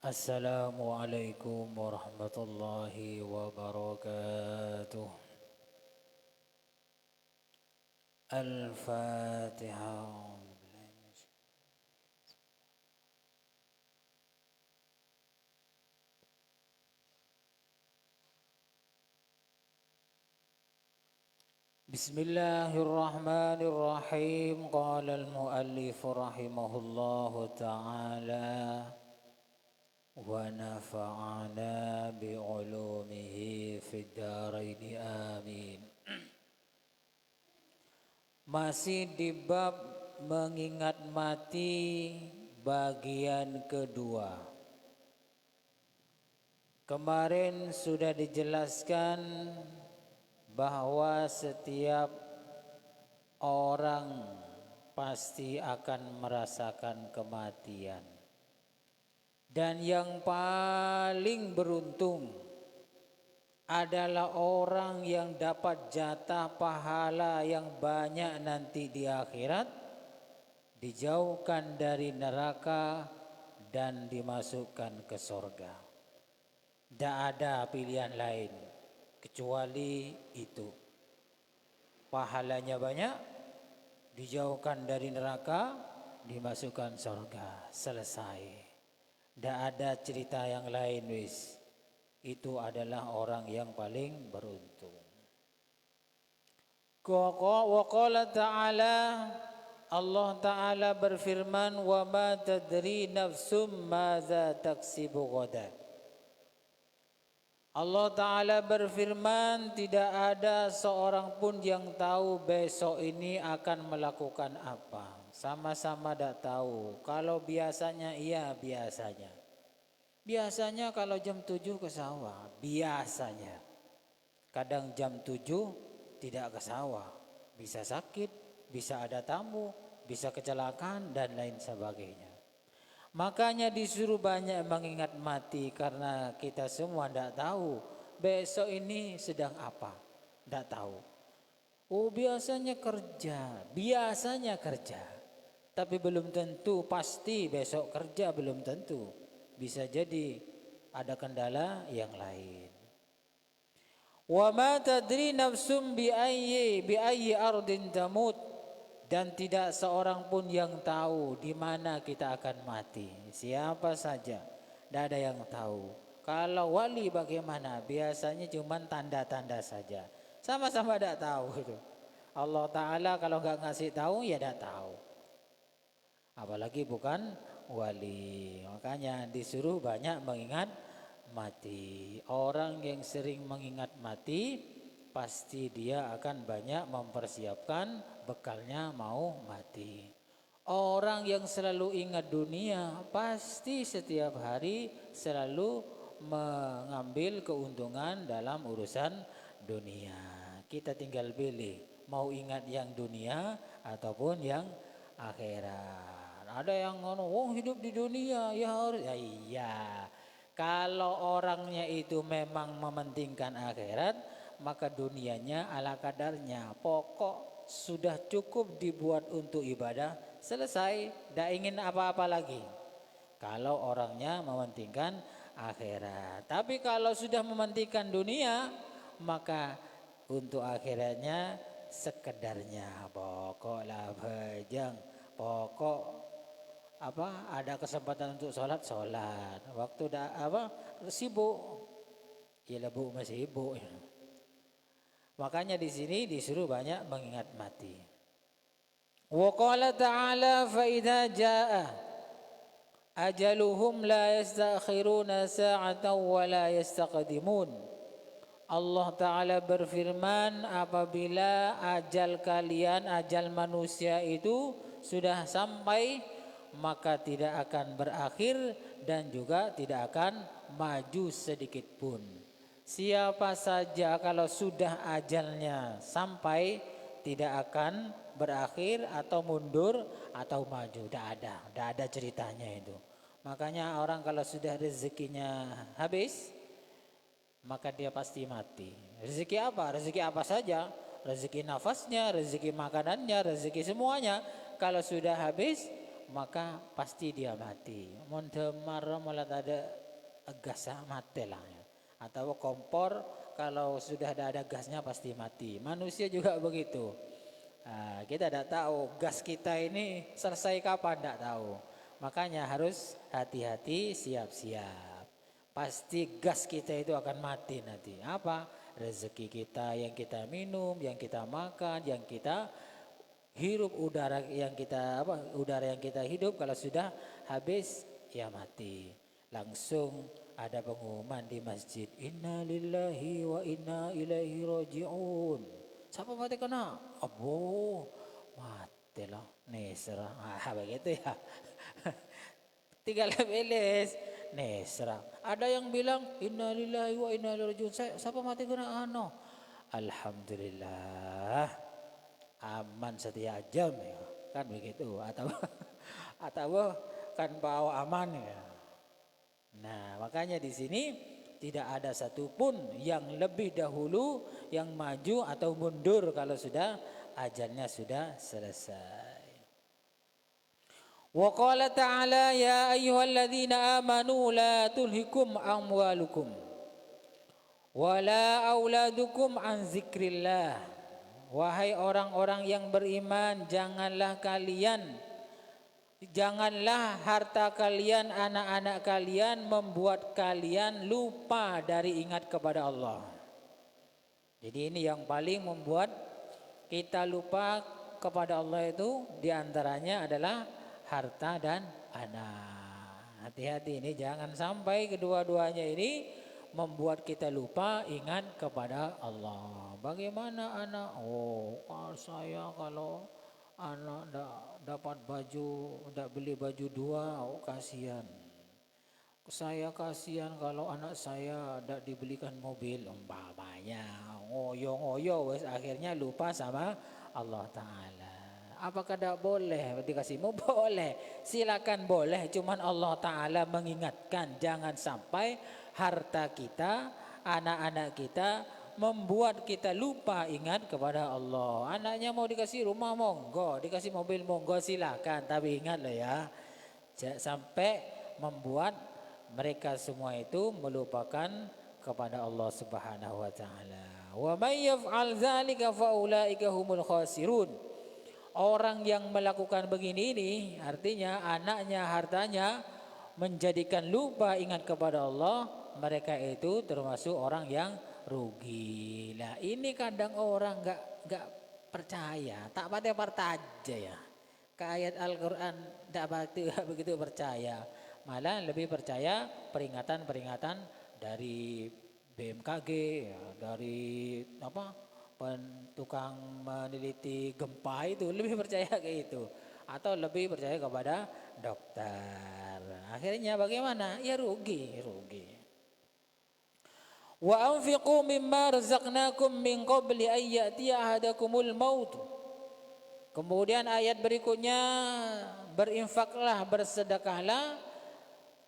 Assalamualaikum warahmatullahi wabarakatuh. Al-Fatihah. Bismillahirrahmanirrahim. Qala al-muallif rahimahullahu ta'ala wa nafa'ana bi'ulumihi fid dharain amin. Masih di bab mengingat mati bagian kedua. Kemarin sudah dijelaskan bahwa setiap orang pasti akan merasakan kematian. Dan yang paling beruntung adalah orang yang dapat jatah pahala yang banyak nanti di akhirat, dijauhkan dari neraka dan dimasukkan ke surga. Tidak ada pilihan lain kecuali itu. Pahalanya banyak, dijauhkan dari neraka, dimasukkan surga. Selesai. Tidak ada cerita yang lain wis. Itu adalah orang yang paling beruntung. Wa qala ta'ala, Allah Ta'ala berfirman, wa ma tadri nafsum madza taksibu ghadan. Allah Ta'ala berfirman, tidak ada seorang pun yang tahu besok ini akan melakukan apa. Sama-sama tidak tahu. Kalau biasanya iya biasanya. Biasanya kalau jam 7 ke sawah. Biasanya. Kadang jam 7 tidak ke sawah. Bisa sakit, bisa ada tamu, bisa kecelakaan dan lain sebagainya. Makanya disuruh banyak mengingat mati karena kita semua tidak tahu besok ini sedang apa. Tidak tahu. Oh biasanya kerja. Tapi belum tentu pasti besok kerja, belum tentu. Bisa jadi ada kendala yang lain. Wa ma tadri nafsum bi ayyi ardin tamut. Dan tidak seorang pun yang tahu di mana kita akan mati. Siapa saja, tidak ada yang tahu. Kalau wali bagaimana? Biasanya cuma tanda-tanda saja. Sama-sama tidak tahu itu. Allah Ta'ala kalau nggak ngasih tahu ya tidak tahu. Apalagi bukan wali. Makanya disuruh banyak mengingat mati. Orang yang sering mengingat mati, pasti dia akan banyak mempersiapkan bekalnya mau mati. Orang yang selalu ingat dunia pasti setiap hari selalu mengambil keuntungan dalam urusan dunia. Kita tinggal pilih mau ingat yang dunia ataupun yang akhirat. Ada yang ngomong, hidup di dunia ya harus. Ya iya. Kalau orangnya itu memang mementingkan akhirat, maka dunianya ala kadarnya. Pokok sudah cukup dibuat untuk ibadah, selesai, tidak ingin apa-apa lagi. Kalau orangnya mementingkan akhirat. Tapi kalau sudah mementingkan dunia, maka untuk akhiratnya sekedarnya. Pokoklah bajang, pokok ada kesempatan untuk sholat. Waktu sibuk, ya lebu masih sibuk. Makanya di sini disuruh banyak mengingat mati. Wa qala ta'ala fa idza jaa ajaluhum la yastakhiruna sa'atan wa la yastaqdimun. Allah Ta'ala berfirman, apabila ajal kalian, ajal manusia itu sudah sampai, maka tidak akan berakhir dan juga tidak akan maju sedikit pun. Siapa saja kalau sudah ajalnya sampai, tidak akan berakhir atau mundur atau maju. Tidak ada ceritanya itu. Makanya orang kalau sudah rezekinya habis, maka dia pasti mati. Rezeki apa? Rezeki apa saja. Rezeki nafasnya, rezeki makanannya, rezeki semuanya. Kalau sudah habis, maka pasti dia mati. Mun marah malah ada gas mati lah. Atau kompor kalau sudah ada gasnya pasti mati. Manusia juga begitu. Nah, kita tidak tahu gas kita ini selesai kapan, tidak tahu. Makanya harus hati-hati, siap-siap. Pasti gas kita itu akan mati nanti. Apa? Rezeki kita yang kita minum, yang kita makan, yang kita hirup, udara yang kita hidup, kalau sudah habis ya mati. Langsung ada pengumuman di masjid, inna lillahi wa inna ilaihi raji'un. Siapa mati kena? Abo, mati lah, nesra. Begitu ya. Tinggal beles, nesra. Ada yang bilang inna lillahi wa inna ilaihi raji'un. Siapa mati kena? Alhamdulillah, aman setia jam ya, kan begitu. Atau kan bawa aman ya. Nah, makanya di sini tidak ada satupun yang lebih dahulu, yang maju atau mundur kalau sudah ajalnya sudah selesai. Wa qala ta'ala ya ayyuhalladzina amanu la tulhikum amwalukum wala auladukum an zikrillah. Wahai orang-orang yang beriman, janganlah harta kalian, anak-anak kalian membuat kalian lupa dari ingat kepada Allah. Jadi ini yang paling membuat kita lupa kepada Allah itu diantaranya adalah harta dan anak. Hati-hati ini, jangan sampai kedua-duanya ini membuat kita lupa ingat kepada Allah. Bagaimana anak? Saya kalau anak dapat baju, tidak beli baju dua, kasihan. Saya kasihan kalau anak saya tidak dibelikan mobil, umpamanya. Ngoyo-ngoyo, akhirnya lupa sama Allah Ta'ala. Apakah tidak boleh dikasihmu? Boleh, silakan boleh. Cuman Allah Ta'ala mengingatkan jangan sampai harta kita, anak-anak kita membuat kita lupa ingat kepada Allah. Anaknya mau dikasih rumah monggo, dikasih mobil monggo, silakan. Tapi ingat loh ya, jangan sampai membuat mereka semua itu melupakan kepada Allah Subhanahu wa taala. Wa may yaf'al dzalika fa ulaika humul khasirun. Orang yang melakukan begini ini artinya anaknya, hartanya menjadikan lupa ingat kepada Allah, mereka itu termasuk orang yang rugi. Lah ini kadang orang enggak percaya, tak partaja ya. Ke ayat Al-Qur'an enggak begitu percaya. Malah lebih percaya peringatan-peringatan dari BMKG, ya, dari tukang meneliti gempa itu, lebih percaya kayak itu, atau lebih percaya kepada dokter. Akhirnya bagaimana? Ya rugi. Wa anfiqu mimma razaqnakum min qabli an ya'tiya ahadakumul maut. Kemudian ayat berikutnya, berinfaklah, bersedekahlah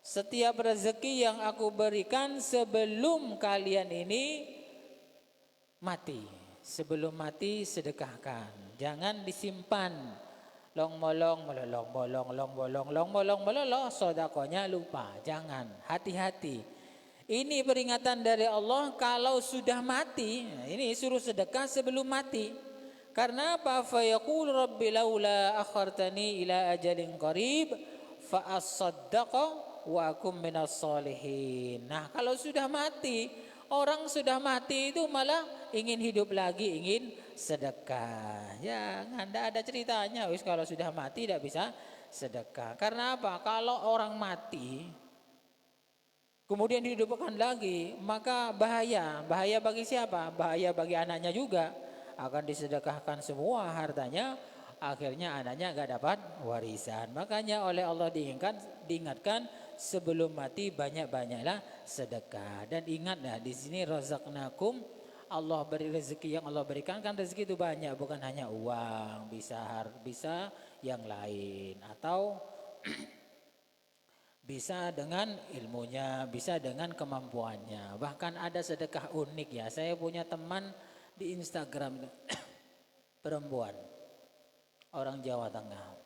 setiap rezeki yang aku berikan sebelum kalian ini mati. Sebelum mati sedekahkan, jangan disimpan. Long bolong, sodakonya lupa. Jangan, hati-hati. Ini peringatan dari Allah kalau sudah mati. Ini suruh sedekah sebelum mati. Karena apa? Fa yaqul rabbi laula akhartani ila ajalin qarib fa asaddaqa wa akum minas solihin. Nah, kalau sudah mati, orang sudah mati itu malah ingin hidup lagi, ingin sedekah. Jangan, tidak ada ceritanya. Kalau sudah mati tidak bisa sedekah. Karena apa? Kalau orang mati kemudian dihidupkan lagi, maka bahaya. Bahaya bagi siapa? Bahaya bagi anaknya juga. Akan disedekahkan semua hartanya, akhirnya anaknya enggak dapat warisan. Makanya oleh Allah diingatkan sebelum mati banyak-banyaklah sedekah. Dan ingatlah di sini razaqnakum, Allah beri rezeki, yang Allah berikan kan rezeki itu banyak, bukan hanya uang, bisa yang lain, atau bisa dengan ilmunya, bisa dengan kemampuannya. Bahkan ada sedekah unik ya. Saya punya teman di Instagram perempuan, orang Jawa Tengah.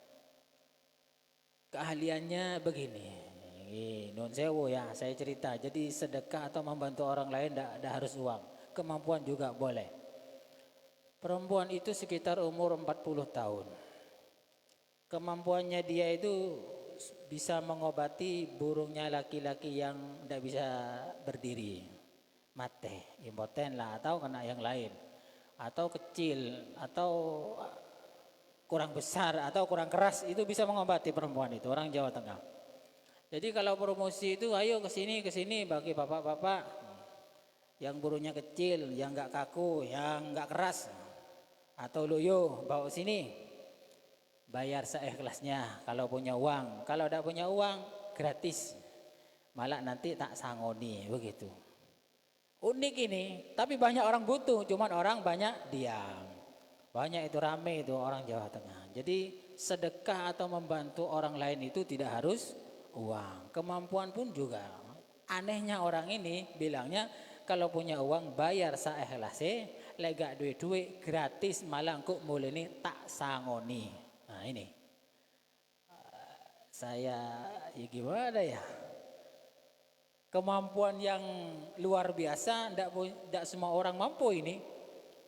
keahliannya begini. Nun sewu ya, saya cerita. Jadi sedekah atau membantu orang lain tidak harus uang. Kemampuan juga boleh. Perempuan itu sekitar umur 40 tahun. Kemampuannya dia itu bisa mengobati burungnya laki-laki yang tidak bisa berdiri. Mate, impoten lah, atau kena yang lain. Atau kecil, atau kurang besar, atau kurang keras. Itu bisa mengobati perempuan itu, orang Jawa Tengah. Jadi kalau promosi itu ayo ke sini bagi bapak-bapak yang burungnya kecil, yang enggak kaku, yang enggak keras. Atau loyo bawa sini. Bayar seikhlasnya kalau punya uang. Kalau tidak punya uang gratis. Malah nanti tak sangoni begitu. Unik ini, tapi banyak orang butuh, cuman orang banyak diam. Banyak itu rame itu orang Jawa Tengah. Jadi sedekah atau membantu orang lain itu tidak harus uang, kemampuan pun juga. Anehnya orang ini bilangnya kalau punya uang bayar saikhlasé, lek gak duit gratis malah kok mulene tak sangoni. Nah ini saya ya gimana ya, kemampuan yang luar biasa, tidak semua orang mampu ini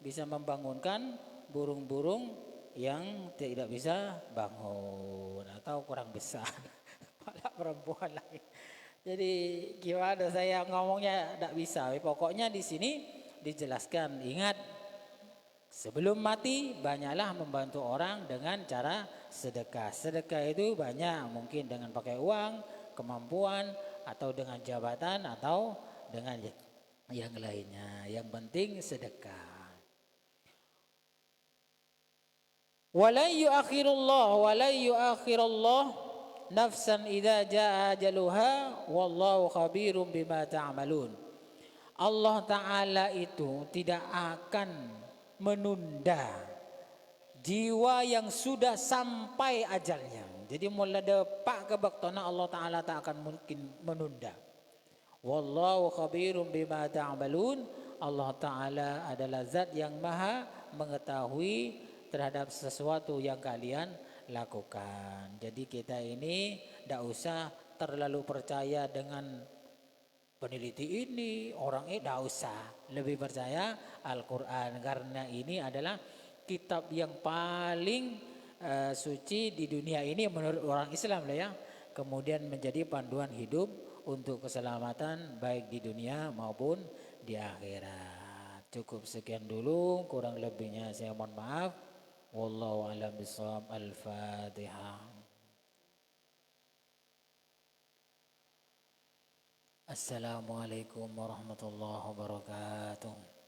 bisa membangunkan burung-burung yang tidak bisa bangun atau kurang besar. Malah perempuan lagi. Jadi gimana saya ngomongnya tidak bisa. Pokoknya di sini dijelaskan, ingat sebelum mati banyaklah membantu orang dengan cara sedekah. Sedekah itu banyak, mungkin dengan pakai uang, kemampuan, atau dengan jabatan, atau dengan yang lainnya. Yang penting sedekah. Wala yuakhirullah nafsan idza jaa ajaluha wallahu khabirum bima ta'malun. Allah Ta'ala itu tidak akan menunda jiwa yang sudah sampai ajalnya. Jadi mulai depak kebaktona Allah Ta'ala tak akan mungkin menunda. Wallahu khabirum bima ta'malun. Allah Ta'ala adalah zat yang maha mengetahui terhadap sesuatu yang kalian lakukan. Jadi kita ini tidak usah terlalu percaya dengan peneliti ini, orang ini tidak usah. Lebih percaya Al-Quran karena ini adalah kitab yang paling suci di dunia ini menurut orang Islam lah ya. Kemudian menjadi panduan hidup untuk keselamatan baik di dunia maupun di akhirat. Cukup sekian dulu, kurang lebihnya saya mohon maaf. Wallahu a'lam bishawab. Al-Fatihah. Assalamualaikum warahmatullahi wabarakatuh.